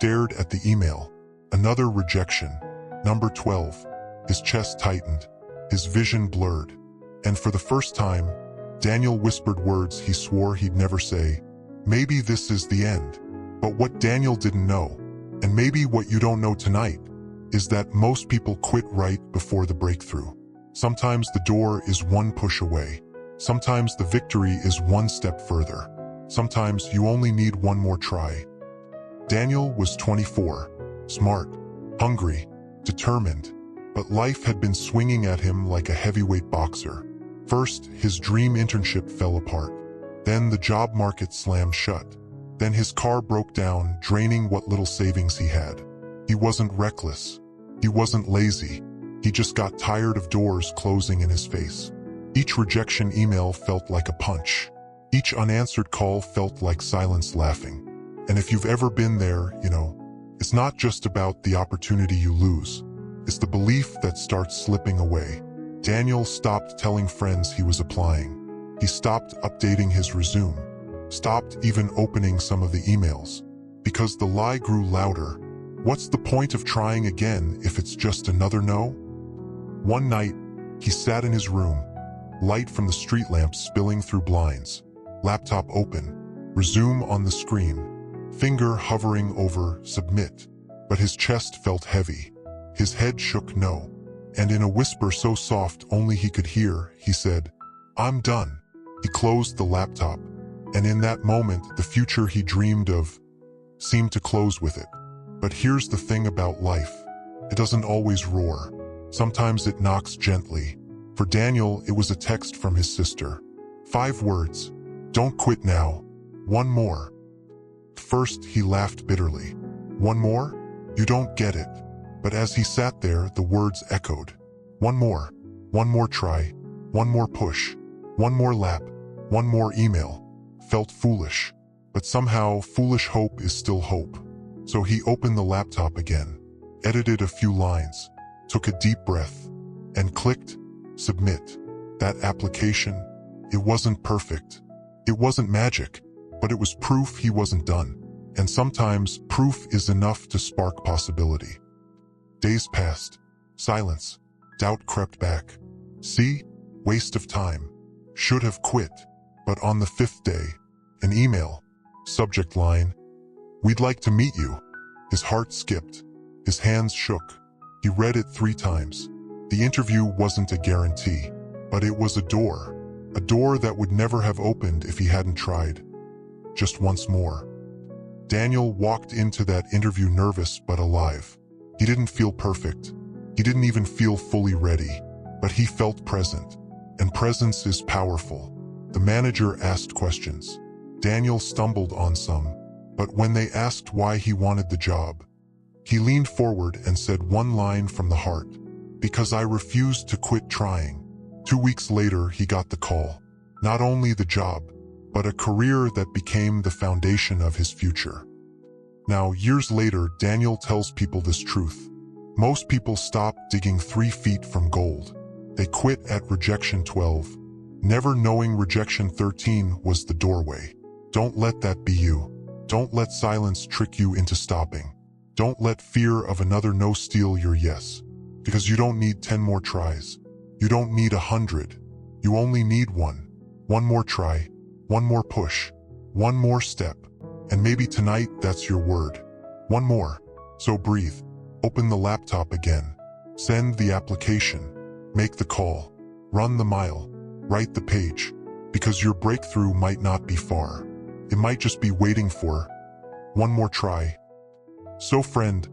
stared at the email. Another rejection. Number 12. His chest tightened, his vision blurred. And for the first time, Daniel whispered words he swore he'd never say. Maybe this is the end. But what Daniel didn't know, and maybe what you don't know tonight, is that most people quit right before the breakthrough. Sometimes the door is one push away. Sometimes the victory is one step further. Sometimes you only need one more try. Daniel was 24, smart, hungry, determined, but life had been swinging at him like a heavyweight boxer. First, his dream internship fell apart. Then the job market slammed shut. Then his car broke down, draining what little savings he had. He wasn't reckless. He wasn't lazy. He just got tired of doors closing in his face. Each rejection email felt like a punch. Each unanswered call felt like silence laughing. And if you've ever been there, you know, it's not just about the opportunity you lose. It's the belief that starts slipping away. Daniel stopped telling friends he was applying. He stopped updating his resume. Stopped even opening some of the emails. Because the lie grew louder. What's the point of trying again if it's just another no? One night, he sat in his room, light from the street lamps spilling through blinds, laptop open, resume on the screen, finger hovering over submit, but his chest felt heavy. His head shook no, and in a whisper so soft only he could hear, he said, "I'm done." He closed the laptop, and in that moment, the future he dreamed of seemed to close with it. But here's the thing about life. It doesn't always roar. Sometimes it knocks gently. For Daniel, it was a text from his sister. 5 words. "Don't quit now. One more." First, he laughed bitterly. "One more? You don't get it." But as he sat there, the words echoed. One more try, one more push, one more lap, one more email. Felt foolish. But somehow, foolish hope is still hope. So he opened the laptop again, edited a few lines, took a deep breath, and clicked submit. That application, it wasn't perfect. It wasn't magic, but it was proof he wasn't done. And sometimes proof is enough to spark possibility. Days passed. Silence. Doubt crept back. See? Waste of time. Should have quit. But on the 5th day, an email. Subject line. "We'd like to meet you." His heart skipped. His hands shook. He read it 3 times. The interview wasn't a guarantee, but it was a door. A door that would never have opened if he hadn't tried. Just once more. Daniel walked into that interview nervous but alive. He didn't feel perfect. He didn't even feel fully ready. But he felt present. And presence is powerful. The manager asked questions. Daniel stumbled on some. But when they asked why he wanted the job, he leaned forward and said one line from the heart. "Because I refused to quit trying." 2 weeks later, he got the call. Not only the job, but a career that became the foundation of his future. Now, years later, Daniel tells people this truth. Most people stop digging 3 feet from gold. They quit at rejection 12, never knowing rejection 13 was the doorway. Don't let that be you. Don't let silence trick you into stopping. Don't let fear of another no steal your yes. Because you don't need 10 more tries. You don't need 100. You only need one. One more try. One more push. One more step. And maybe tonight that's your word. One more. So breathe. Open the laptop again. Send the application. Make the call. Run the mile. Write the page. Because your breakthrough might not be far. It might just be waiting for one more try. So friend,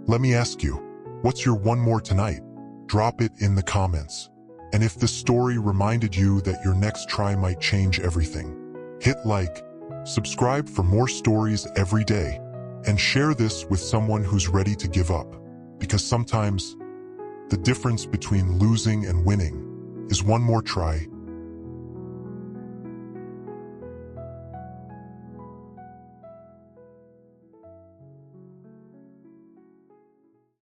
let me ask you, what's your one more tonight? Drop it in the comments. And if this story reminded you that your next try might change everything, hit like, subscribe for more stories every day, and share this with someone who's ready to give up. Because sometimes, the difference between losing and winning is one more try,